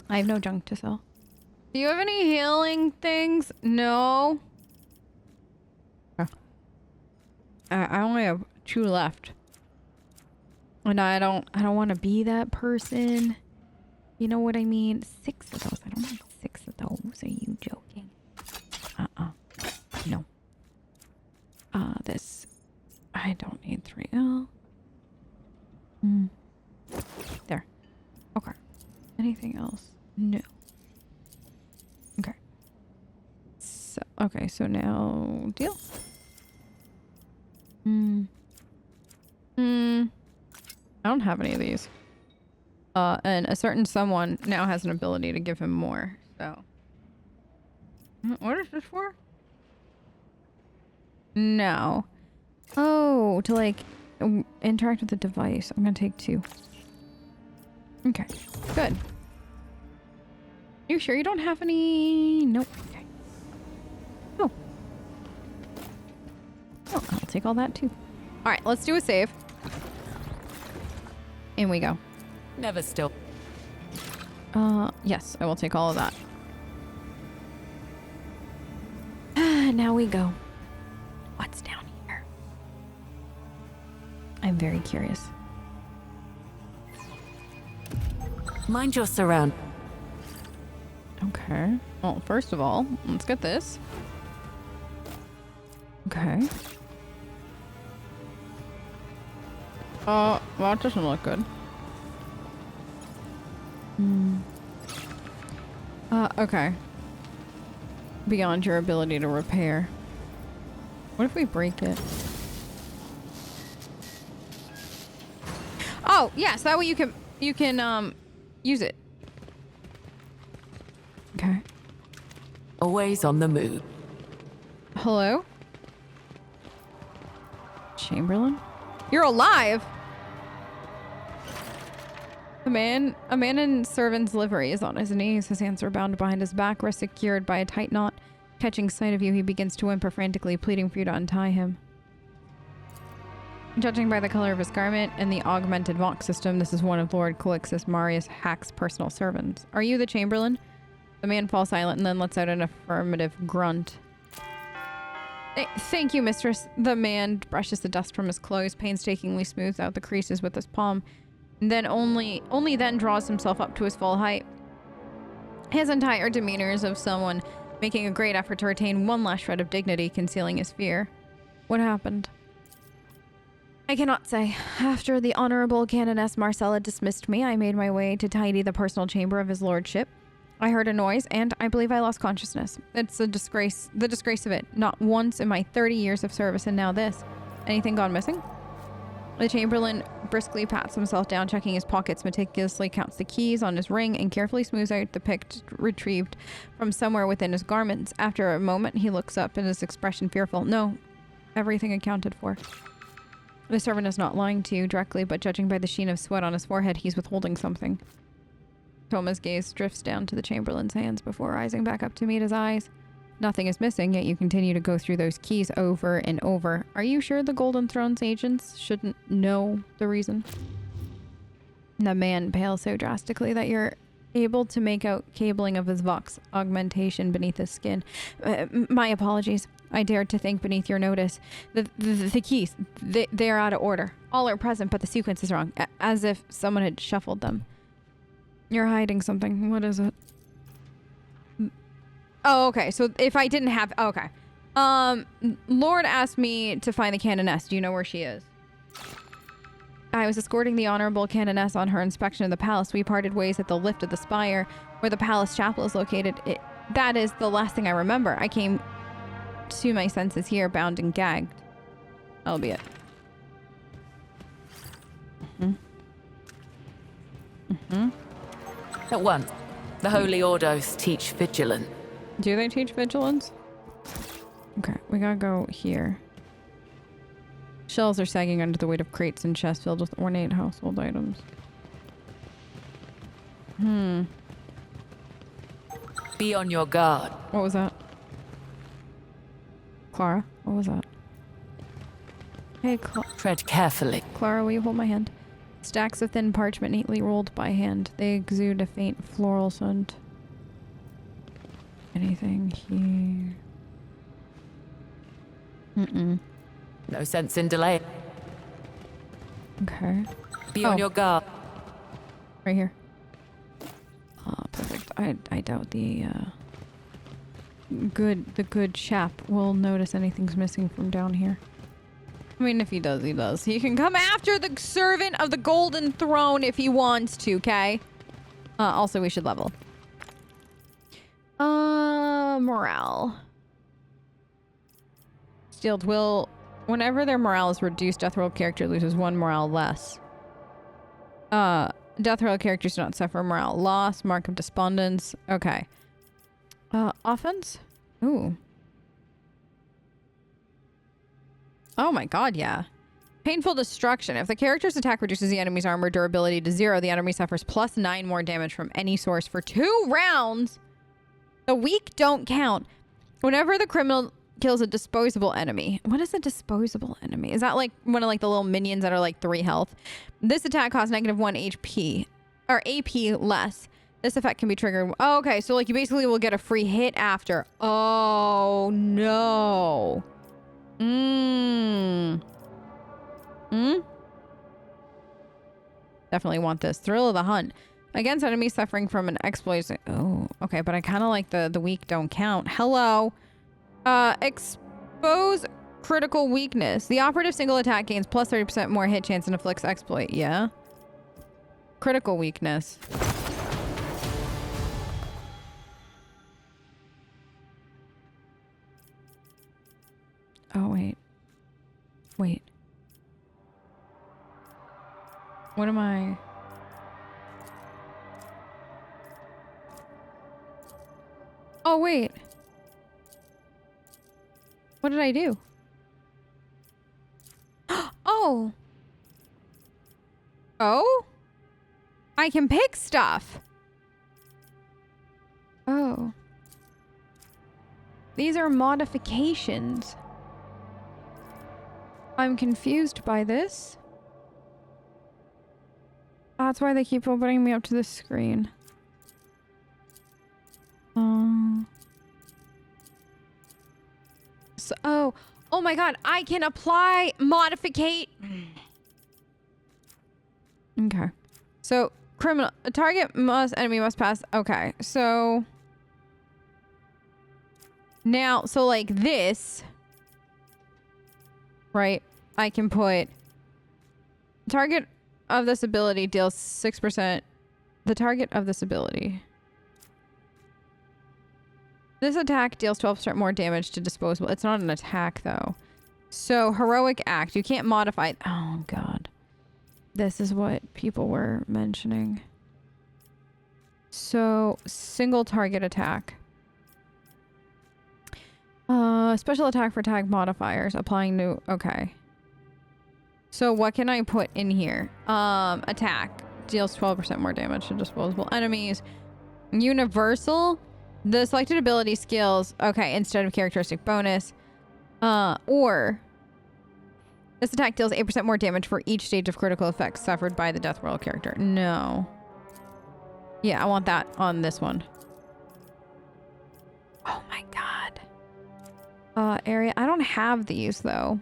I have no junk to sell. Do you have any healing things? No. I only have 2 left. And I don't want to be that person. You know what I mean? 6 of those. I don't want 6 of those. Are you joking? No. This. I don't need 3L. There. Okay. Anything else? No. Okay. So now deal. I don't have any of these. And a certain someone now has an ability to give him more, so. What is this for? No. Oh, to like interact with the device. I'm gonna take 2. Okay, good. You sure you don't have any? Nope. Okay. Oh. Oh, I'll take all that too. All right, let's do a save. In we go. Never still. Yes, I will take all of that. Now we go. What's down here? I'm very curious. Mind your surround. Okay. Well, first of all, let's get this. Okay. Well, it doesn't look good. Okay. Beyond your ability to repair. What if we break it? Oh, yes, that way you can use it. Okay. Always on the move. Hello? Chamberlain? You're alive? A man in servant's livery is on his knees. His hands are bound behind his back, wrists secured by a tight knot. Catching sight of you, he begins to whimper frantically, pleading for you to untie him. Judging by the color of his garment and the augmented Vox system, this is one of Lord Calixus Marius Hack's personal servants. Are you the Chamberlain? The man falls silent and then lets out an affirmative grunt. Thank you, mistress. The man brushes the dust from his clothes, painstakingly smooths out the creases with his palm, and then only then draws himself up to his full height. His entire demeanor is of someone making a great effort to retain one last shred of dignity, concealing his fear. What happened? I cannot say. After the Honorable Canoness Marcella dismissed me, I made my way to tidy the personal chamber of his lordship. I heard a noise, and I believe I lost consciousness. It's a disgrace. The disgrace of it. Not once in my 30 years of service, and now this. Anything gone missing? The Chamberlain briskly pats himself down, checking his pockets, meticulously counts the keys on his ring, and carefully smooths out the pick retrieved from somewhere within his garments. After a moment, he looks up, and his expression fearful. No, everything accounted for. The servant is not lying to you directly, but judging by the sheen of sweat on his forehead, he's withholding something. Thoma's gaze drifts down to the Chamberlain's hands before rising back up to meet his eyes. Nothing is missing, yet you continue to go through those keys over and over. Are you sure the Golden Throne's agents shouldn't know the reason? The man pales so drastically that you're able to make out cabling of his Vox augmentation beneath his skin. My apologies. I dared to think beneath your notice. The keys, they are out of order. All are present, but the sequence is wrong, as if someone had shuffled them. You're hiding something. What is it? Oh, okay. So if I didn't have... Okay. Lord asked me to find the Canoness. Do you know where she is? I was escorting the Honorable Canoness on her inspection of the palace. We parted ways at the lift of the spire, where the palace chapel is located. That is the last thing I remember. I came to my senses here, bound and gagged. That'll be it. At once, the Holy Ordos teach vigilance. Do they teach vigilance? Okay, we gotta go here. Shelves are sagging under the weight of crates and chests filled with ornate household items. Be on your guard. What was that? Clara? What was that? Hey, Tread carefully. Clara, will you hold my hand? Stacks of thin parchment neatly rolled by hand. They exude a faint floral scent. Anything here? Mm-mm. No sense in delay. Okay. Be on your guard. Right here. Oh, perfect. I doubt the good chap will notice anything's missing from down here. I mean, if he does, he does. He can come after the servant of the golden throne if he wants to, okay? Also, we should level. Morale. Steeled will... Whenever their morale is reduced, Death Roll character loses 1 morale less. Death Roll characters do not suffer morale loss. Mark of Despondence. Okay. Offense? Ooh. Oh my god, yeah. Painful Destruction. If the character's attack reduces the enemy's armor durability to 0, the enemy suffers +9 more damage from any source for 2 rounds. The weak don't count. Whenever the criminal kills a disposable enemy. What is a disposable enemy? Is that like one of like the little minions that are like 3 health? This attack costs -1 HP. Or AP less. This effect can be triggered. Oh, okay, so like you basically will get a free hit after. Oh, no. Definitely want this. Thrill of the Hunt. Against enemies suffering from an exploit. Oh, okay, but I kind of like the weak don't count. Hello. Expose critical weakness. The operative single attack gains +30% more hit chance and inflicts exploit. Yeah. Critical weakness. Oh, wait. Wait. What am I... Oh, wait. What did I do? Oh. Oh? I can pick stuff. Oh. These are modifications. I'm confused by this. That's why they keep opening me up to this screen. So, oh my god, I can apply modificate. Okay. So, criminal, a target enemy must pass. Okay, so now, so like this, right? I can put target of this ability deals 6%. The target of this ability. This attack deals 12% more damage to disposable. It's not an attack, though. So, heroic act. You can't modify... Oh, God. This is what people were mentioning. So, single target attack. Special attack for tag modifiers. Applying new... Okay. So, what can I put in here? Attack. Deals 12% more damage to disposable enemies. Universal... The selected ability skills, okay, instead of characteristic bonus. Or this attack deals 8% more damage for each stage of critical effects suffered by the death roll character. No. Yeah, I want that on this one. Oh my god. Area. I don't have these though.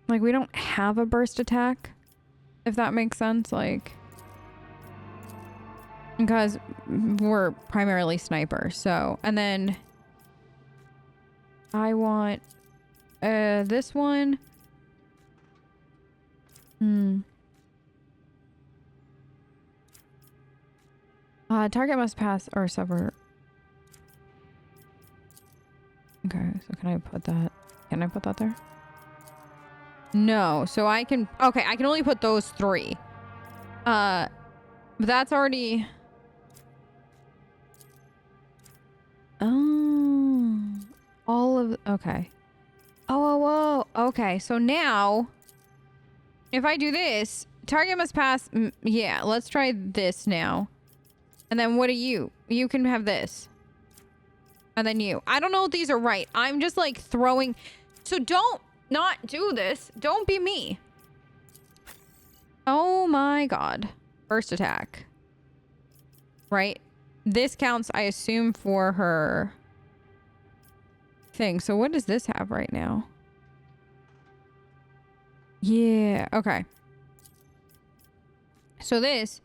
Like we don't have a burst attack. If that makes sense, like... Because we're primarily sniper, so... And then... I want... this one... Target must pass or suffer... Okay, so can I put that... Can I put that there? No, so I can... Okay, I can only put those 3. But that's already... Oh, all of... Okay. Oh. Okay, so now, if I do this, target must pass... Yeah, let's try this now. And then what do you? You can have this. And then you. I don't know if these are right. I'm just like throwing... So don't not do this. Don't be me. Oh my god. First attack. Right? This counts, I assume, for her thing. So what does this have right now? Yeah, okay. So this,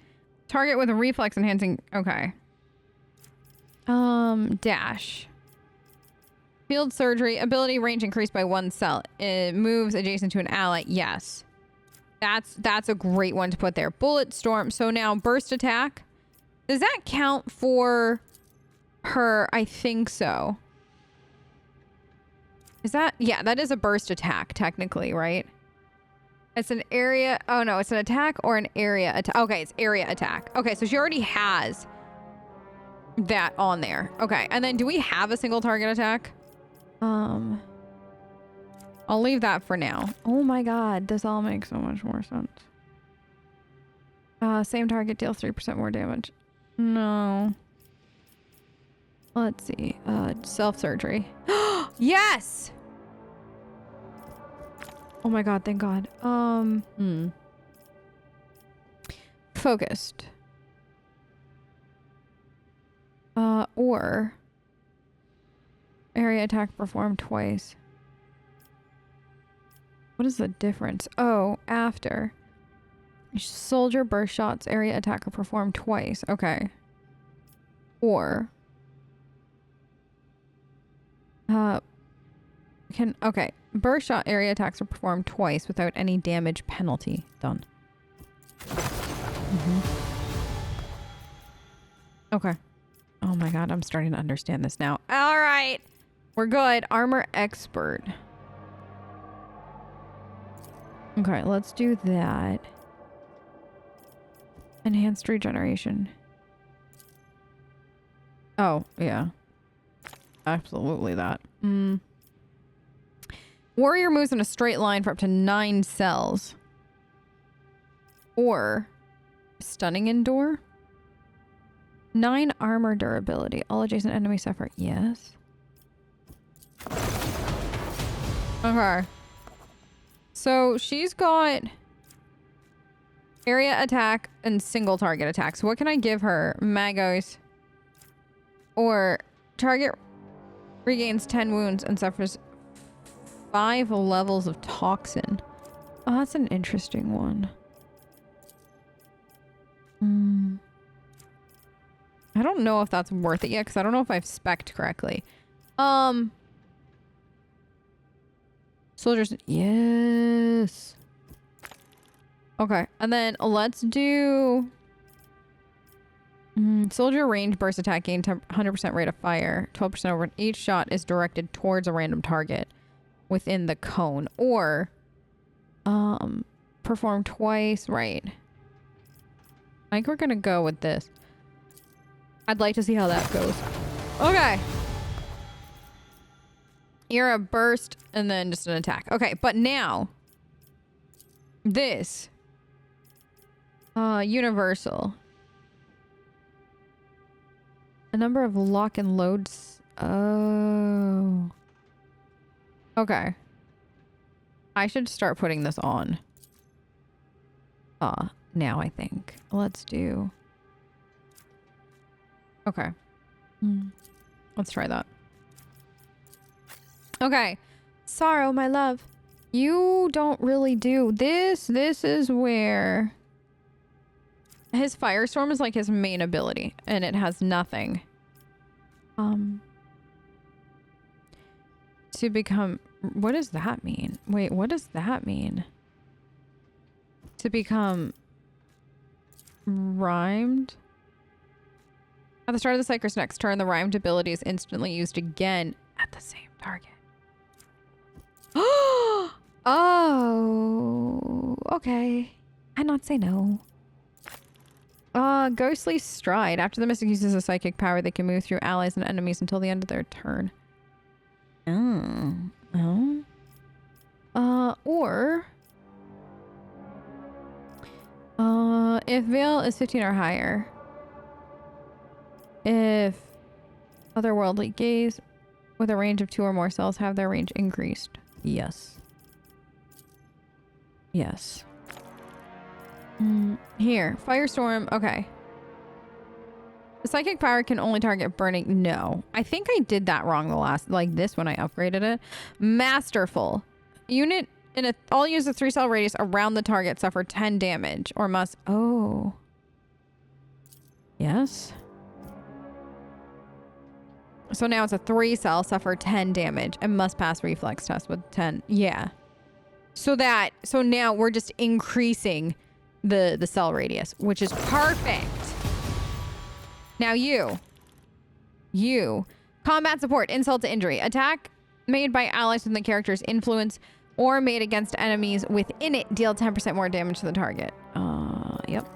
target with a reflex enhancing, okay. Dash. Field surgery, ability range increased by 1 cell. It moves adjacent to an ally, yes. That's a great one to put there. Bullet storm, so now burst attack. Does that count for her? I think so. Is that, yeah, that is a burst attack, technically, right? It's an area, oh no, it's an attack or an area attack. Okay, it's area attack. Okay, so she already has that on there. Okay, and then do we have a single target attack? I'll leave that for now. Oh my god, this all makes so much more sense. Same target deals 3% more damage. No. Let's see. Self-surgery. Yes! Oh my god, thank god. Focused. Or area attack performed twice. What is the difference? Oh, after. Soldier burst shots, area attacker performed twice. Okay. Or okay. Burst shot area attacks are performed twice without any damage penalty. Done. Okay. Oh my god, I'm starting to understand this now. All right. We're good. Armor expert. Okay, let's do that. Enhanced regeneration. Oh, yeah. Absolutely that. Warrior moves in a straight line for up to 9 cells. Or stunning endure. 9 armor durability. All adjacent enemies suffer. Yes. Okay. So she's got area attack and single target attack. So what can I give her? Magos. Or target regains 10 wounds and suffers 5 levels of toxin. Oh, that's an interesting one. I don't know if that's worth it yet because I don't know if I've spec'd correctly. Soldiers. Yes. Okay. And then let's do soldier range burst attack gain 100% rate of fire. 12% over each shot is directed towards a random target within the cone. Or perform twice. Right. I think we're gonna go with this. I'd like to see how that goes. Okay. You're a burst and then just an attack. Okay, but now this universal. A number of lock and loads. Oh. Okay. I should start putting this on. Now I think. Let's do. Okay. Let's try that. Okay. Sorrow, my love. You don't really do this. This is where his firestorm is like his main ability and it has nothing. To become, what does that mean? Wait, what does that mean? To become rhymed? At the start of the Cycler's next turn, the rhymed ability is instantly used again at the same target. Oh, okay. I'd not say no. Ghostly Stride. After the mystic uses a psychic power, they can move through allies and enemies until the end of their turn. Or if Veil is 15 or higher. If otherworldly gaze with a range of 2 or more cells have their range increased. Yes. Yes. Here. Firestorm. Okay. The psychic power can only target burning. No. I think I did that wrong the last, like this when I upgraded it. Masterful. Unit in a, all units with 3-cell radius around the target suffer 10 damage or must, oh. Yes. So now it's a 3-cell, suffer 10 damage and must pass reflex test with 10. Yeah. So now we're just increasing the cell radius, which is perfect. Now you. Combat support, insult to injury. Attack made by allies within the character's influence or made against enemies within it deal 10% more damage to the target. Yep.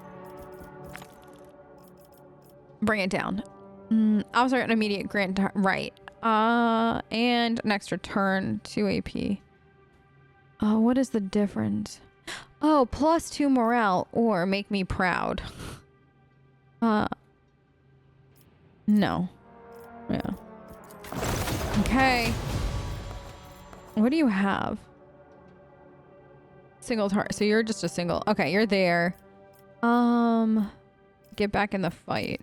Bring it down. Also an immediate grant, right. And an extra turn, 2 AP. What is the difference? Oh, +2 morale or make me proud. No. Yeah. Okay. What do you have? Single target. So you're just a single. Okay, you're there. Get back in the fight.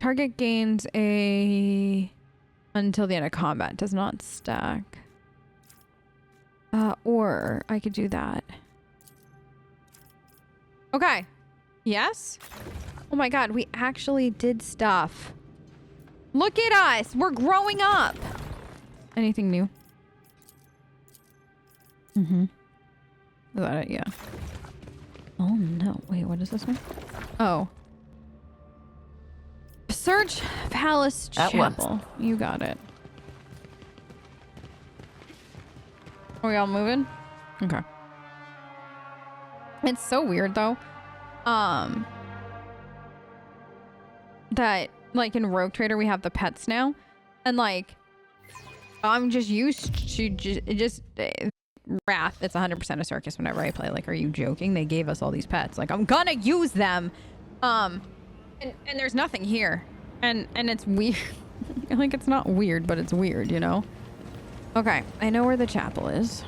Target gains a... until the end of combat. Does not stack. Or I could do that. Okay. Yes? Oh my god, we actually did stuff. Look at us! We're growing up! Anything new? Mm-hmm. Is that it? Yeah. Oh no. Wait, what is this one? Oh. Search Palace Chapel. You got it. Are we all moving? Okay. It's so weird though. That like in Rogue Trader we have the pets now, and like I'm just used to just Wrath. It's 100% a circus whenever I play. Like, are you joking? They gave us all these pets. Like, I'm gonna use them. And there's nothing here, and it's weird. Like, it's not weird, but it's weird, you know. Okay, I know where the chapel is.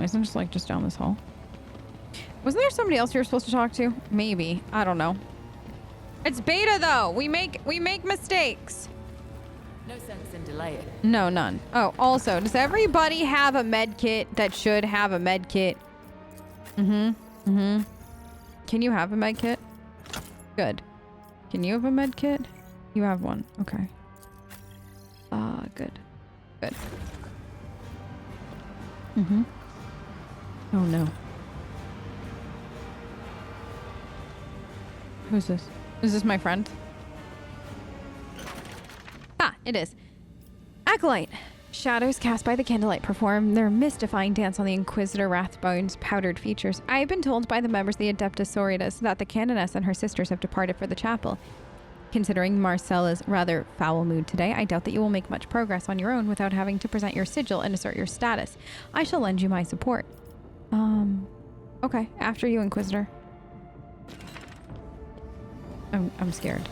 Isn't it just like just down this hall? Wasn't there somebody else you were supposed to talk to? Maybe. I don't know. It's beta though. We make mistakes. No sense in delaying. No, none. Oh, also, does everybody have a med kit that should have a med kit? Can you have a med kit? Good. Can you have a med kit? You have one. Okay. Good. Good. Oh no. Who's this? Is this my friend? Ah, it is. Acolyte. Shadows cast by the candlelight perform their mystifying dance on the Inquisitor Rathbone's powdered features. I have been told by the members of the Adeptus Sororitas that the Canoness and her sisters have departed for the chapel. Considering Marcella's rather foul mood today, I doubt that you will make much progress on your own without having to present your sigil and assert your status. I shall lend you my support. Okay. After you, Inquisitor. I'm scared.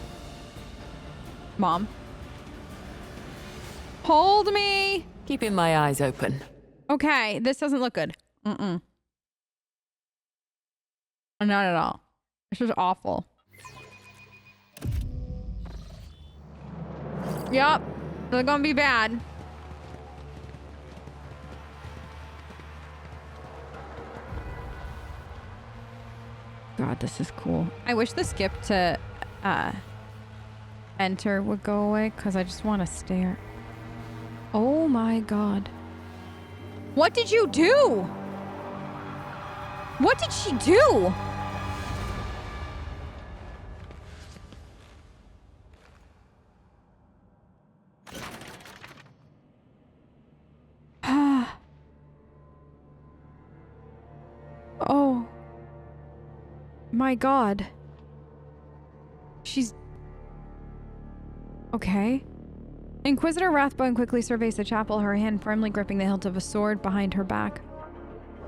Mom? Hold me! Keeping my eyes open. Okay, this doesn't look good. Not at all. This is awful. Yup. They're gonna be bad. God, this is cool. I wish the skip to enter would go away because I just want to stare. Oh my god. What did you do? What did she do? Oh. My god. She's... Okay. Inquisitor Rathbone quickly surveys the chapel, her hand firmly gripping the hilt of a sword behind her back.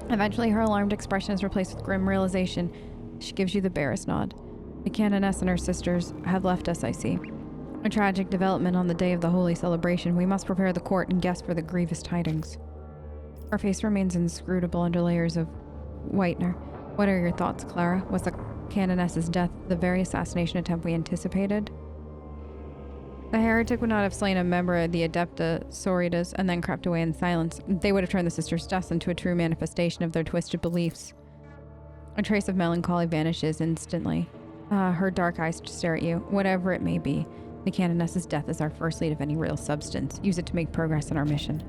Eventually, her alarmed expression is replaced with grim realization. She gives you the barest nod. The Canoness and her sisters have left us, I see. A tragic development on the day of the holy celebration. We must prepare the court and guests for the grievous tidings. Her face remains inscrutable under layers of whitener. What are your thoughts, Clara? Was the Canoness's death the very assassination attempt we anticipated? The heretic would not have slain a member of the Adepta Sororitas and then crept away in silence. They would have turned the sisters' deaths into a true manifestation of their twisted beliefs. A trace of melancholy vanishes instantly. Her dark eyes stare at you. Whatever it may be, the Canoness's death is our first lead of any real substance. Use it to make progress in our mission.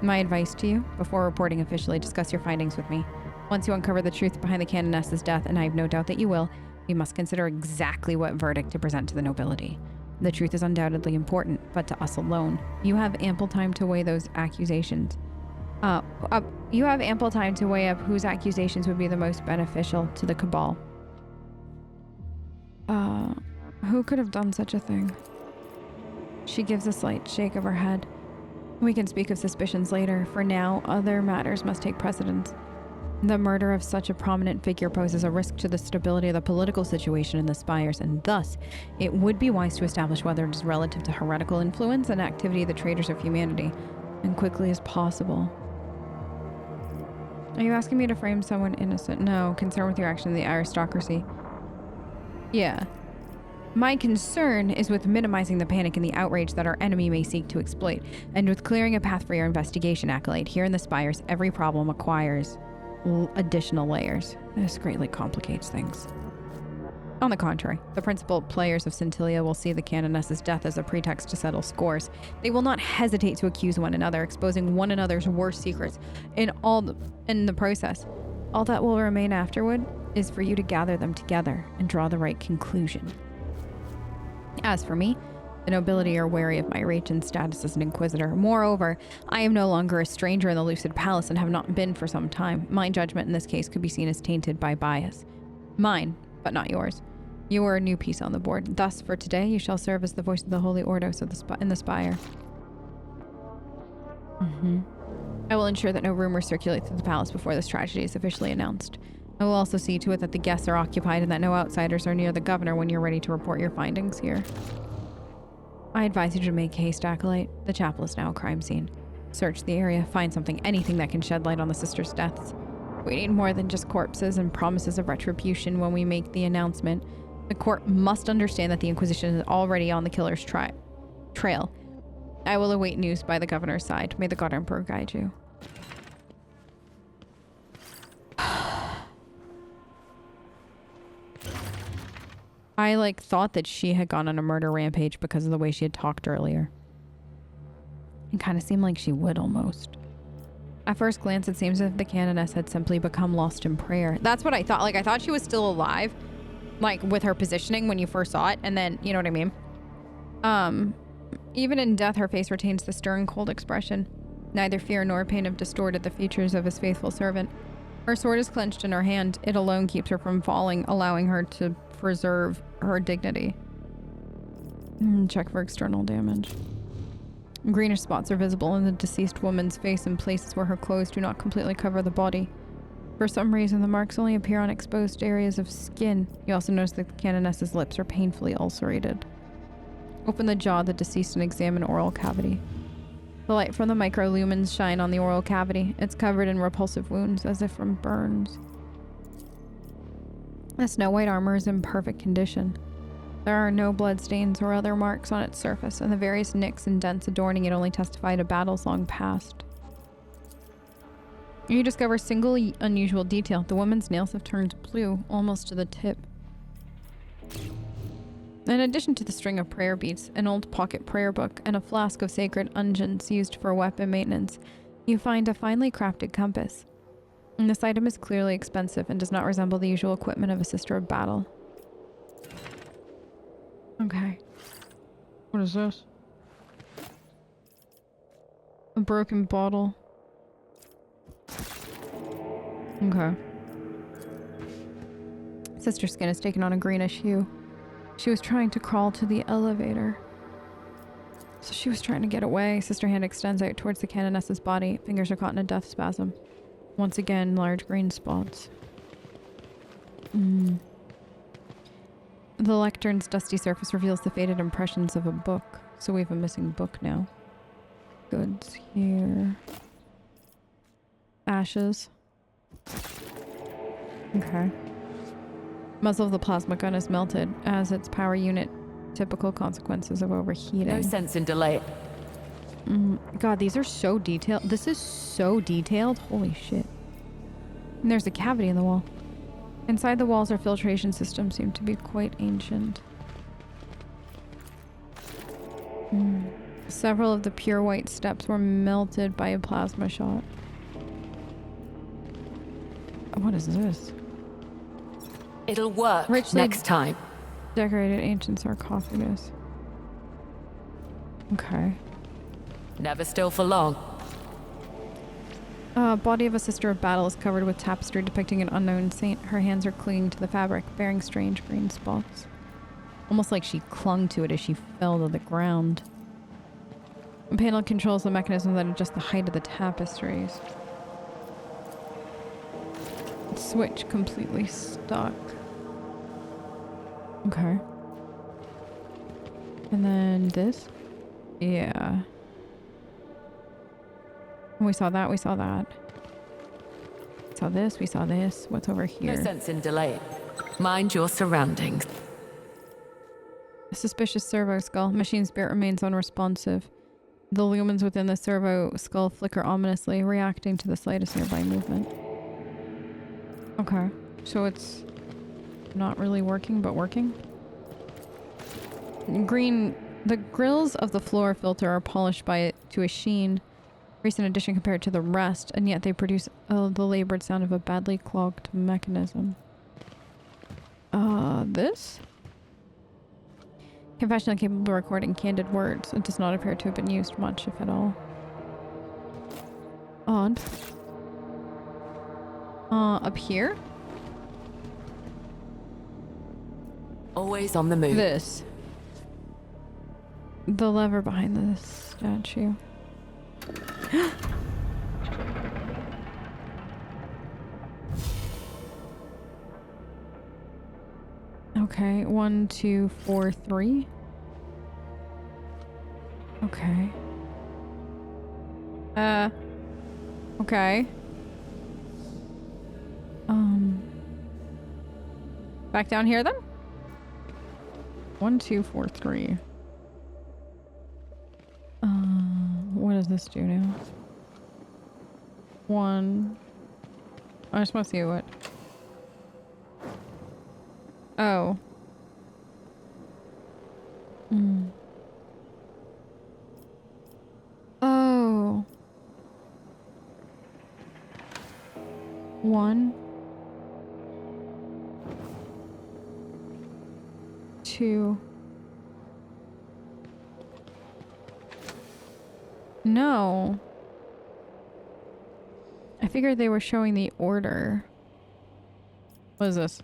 My advice to you, before reporting officially, discuss your findings with me. Once you uncover the truth behind the Canoness's death, and I have no doubt that you will, we must consider exactly what verdict to present to the nobility. The truth is undoubtedly important, but to us alone. You have ample time to weigh those accusations. You have ample time to weigh up whose accusations would be the most beneficial to the Cabal. Who could have done such a thing? She gives a slight shake of her head. We can speak of suspicions later. For now, other matters must take precedence. The murder of such a prominent figure poses a risk to the stability of the political situation in the Spires, and thus, it would be wise to establish whether it is relative to heretical influence and activity of the traitors of humanity, and quickly as possible. Are you asking me to frame someone innocent? No, concerned with your action in the aristocracy. Yeah. My concern is with minimizing the panic and the outrage that our enemy may seek to exploit, and with clearing a path for your investigation, Acolyte. Here in the Spires, every problem acquires additional layers. This greatly complicates things. On the contrary, the principal players of Scintilia will see the Canoness's death as a pretext to settle scores. They will not hesitate to accuse one another, exposing one another's worst secrets in the process. All that will remain afterward is for you to gather them together and draw the right conclusion. As for me, the nobility are wary of my reach and status as an inquisitor. Moreover, I am no longer a stranger in the Lucid Palace and have not been for some time. My judgment in this case could be seen as tainted by bias. Mine, but not yours. You are a new piece on the board. Thus, for today, you shall serve as the voice of the Holy Ordos in the Spire. I will ensure that no rumors circulate through the palace before this tragedy is officially announced. I will also see to it that the guests are occupied and that no outsiders are near the governor when you're ready to report your findings here. I advise you to make haste, Acolyte. The chapel is now a crime scene. Search the area, find something, anything that can shed light on the sisters' deaths. We need more than just corpses and promises of retribution when we make the announcement. The court must understand that the Inquisition is already on the killer's trail. I will await news by the governor's side. May the God Emperor guide you. I thought that she had gone on a murder rampage because of the way she had talked earlier. It kind of seemed like she would almost. At first glance, it seems as if the Canoness had simply become lost in prayer. That's what I thought. I thought she was still alive, with her positioning when you first saw it, and then, you know what I mean? Even in death, her face retains the stern, cold expression. Neither fear nor pain have distorted the features of his faithful servant. Her sword is clenched in her hand. It alone keeps her from falling, allowing her to preserve her dignity. Check for external damage. Greenish spots are visible in the deceased woman's face in places where her clothes do not completely cover the body. For some reason, the marks only appear on exposed areas of skin. You also notice that the Canoness's lips are painfully ulcerated. Open the jaw of the deceased and examine oral cavity. The light from the microlumens shine on the oral cavity. It's covered in repulsive wounds, as if from burns. The snow-white armor is in perfect condition. There are no bloodstains or other marks on its surface, and the various nicks and dents adorning it only testify to battles long past. You discover a single unusual detail. The woman's nails have turned blue, almost to the tip. In addition to the string of prayer beads, an old pocket prayer book, and a flask of sacred unguents used for weapon maintenance, you find a finely crafted compass. And this item is clearly expensive and does not resemble the usual equipment of a sister of battle. Okay. What is this? A broken bottle. Okay. Sister's skin has taken on a greenish hue. She was trying to crawl to the elevator. So she was trying to get away. Sister hand extends out towards the Canoness's body. Fingers are caught in a death spasm. Once again, large green spots. The lectern's dusty surface reveals the faded impressions of a book. So we have a missing book now. Goods here. ashes. Okay. Muzzle of the plasma gun is melted as its power unit. Typical consequences of overheating. No sense in delay. God, these are so detailed. This is so detailed. Holy shit. And there's a cavity in the wall. Inside the walls, our filtration system seem to be quite ancient. Several of the pure white steps were melted by a plasma shot. What is this? It'll work Richly next time. Decorated ancient sarcophagus. Okay. Never still for long. Body of a sister of battle is covered with tapestry depicting an unknown saint. Her hands are clinging to the fabric, bearing strange green spots. Almost like she clung to it as she fell to the ground. The panel controls the mechanism that adjusts the height of the tapestries. Switch completely stuck. Okay. And then this? Yeah. We saw that, we saw that. We saw this, we saw this. What's over here? No sense in delay. Mind your surroundings. A suspicious servo skull. Machine spirit remains unresponsive. The lumens within the servo skull flicker ominously, reacting to the slightest nearby movement. Okay. So it's not really working, but working. Green. The grills of the floor filter are polished to a sheen. Recent addition compared to the rest, and yet they produce the labored sound of a badly clogged mechanism. This? Confessional capable of recording candid words. It does not appear to have been used much, if at all. Odd. Up here? Always on the move. This. The lever behind the statue. Okay, 1, 2, 4, 3. Okay. Okay. Back down here then? 1, 2, 4, 3. What does this do now? 1. I just want to see what. Oh. Oh. 1. 2. No. I figured they were showing the order. What is this?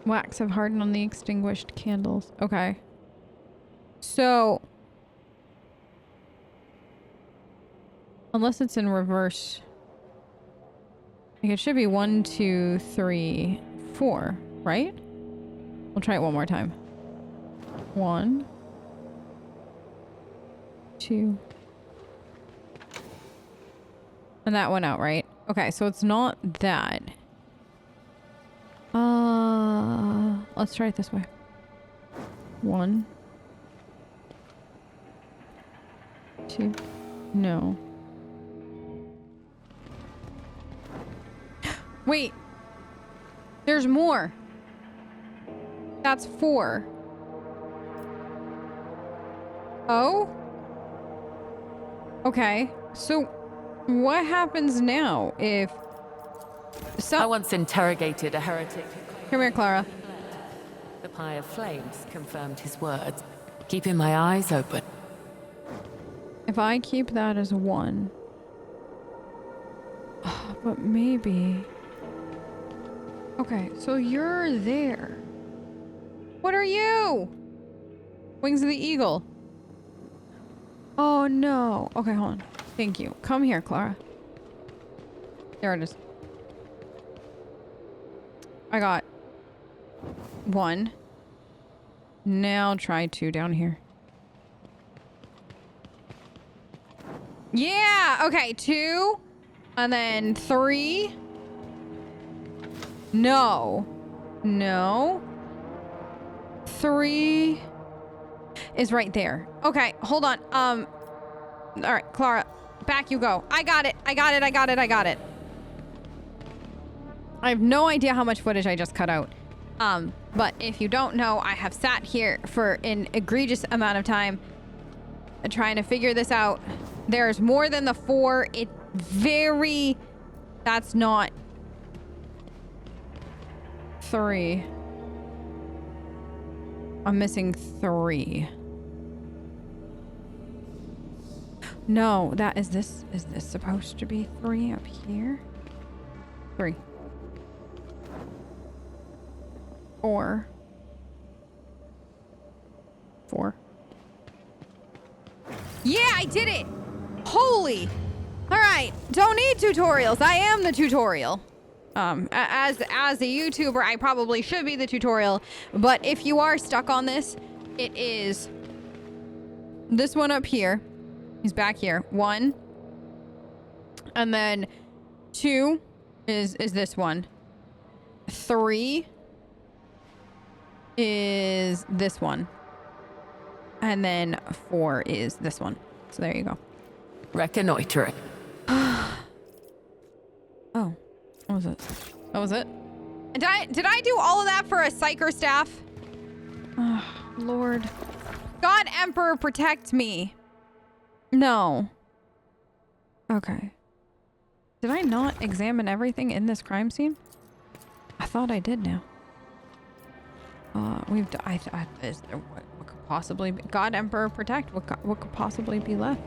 Wax have hardened on the extinguished candles. Okay. So. Unless it's in reverse. Like it should be 1, 2, 3, 4, right? We'll try it one more time. 1, 2. And that went out, right? Okay, so it's not that. Let's try it this way. 1, 2. No. Wait. There's more. That's 4. Oh? Okay. So what happens now if I once interrogated a heretic. Come here, Clara. The Pie of Flames confirmed his words, keeping my eyes open. If I keep that as 1. But maybe. Okay, so you're there. What are you? Wings of the Eagle. Oh no. Okay, hold on. Thank you. Come here, Clara. There it is. I got 1. Now try 2 down here. Yeah! Yeah, okay, 2. And then 3. No. No. 3 is right there. Okay, hold on. All right, Clara, back you go. I got it. I got it. I got it. I got it. I have no idea how much footage I just cut out. But if you don't know, I have sat here for an egregious amount of time trying to figure this out. There's more than the 4. That's not 3. I'm missing 3. No, is this supposed to be 3 up here? 3. 4. 4. Yeah, I did it! Holy! Alright, don't need tutorials. I am the tutorial. As a YouTuber, I probably should be the tutorial, but if you are stuck on this, it is this one up here. He's back here. 1. And then 2 is this one. 3 is this one. And then 4 is this one. So there you go. Reconnoitering. Oh. What was it? That was it? Did I do all of that for a psyker staff? Oh, Lord. God Emperor, protect me. No. Okay. Did I not examine everything in this crime scene? I thought I did now. What could possibly be? God Emperor, protect. What could possibly be left?